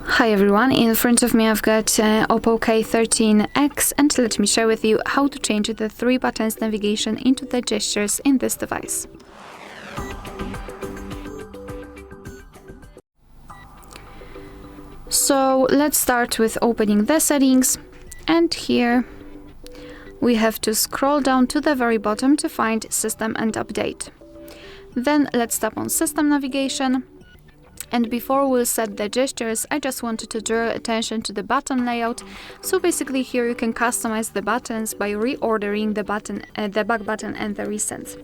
Hi everyone, in front of me I've got OPPO K13x, and let me share with you how to change the 3 buttons navigation into the gestures in this device. So let's start with opening the settings, and here we have to scroll down to the very bottom to find System and Update. Then let's tap on System Navigation. And before we'll set the gestures, I just wanted to draw attention to the button layout. So basically here you can customize the buttons by reordering the button, the back button and the recents.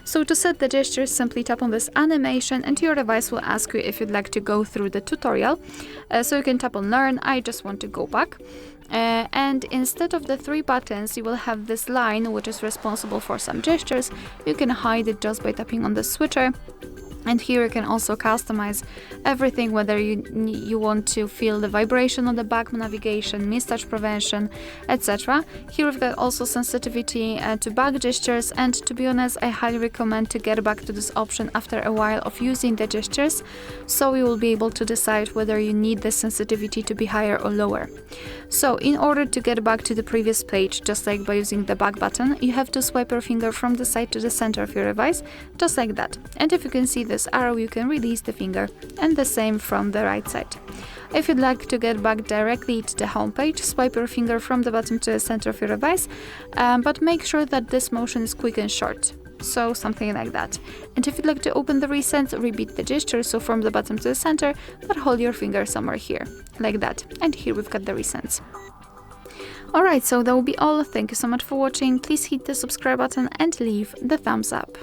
So to set the gestures, simply tap on this animation and your device will ask you if you'd like to go through the tutorial. So you can tap on Learn. I just want to go back. And instead of the 3 buttons, you will have this line which is responsible for some gestures. You can hide it just by tapping on the switcher. And here you can also customize everything, whether you want to feel the vibration of the back navigation, mistouch prevention, etc. Here we've got also sensitivity to back gestures, and to be honest, I highly recommend to get back to this option after a while of using the gestures, so you will be able to decide whether you need the sensitivity to be higher or lower. So in order to get back to the previous page, just like by using the back button, you have to swipe your finger from the side to the center of your device, just like that. And if you can see this arrow, you can release the finger, and the same from the right side. If you'd like to get back directly to the home page, swipe your finger from the bottom to the center of your device, but make sure that this motion is quick and short. So something like that. And if you'd like to open the recents, repeat the gesture, so from the bottom to the center, but hold your finger somewhere here, like that. And here we've got the recents. Alright, so that will be all. Thank you so much for watching. Please hit the subscribe button and leave the thumbs up.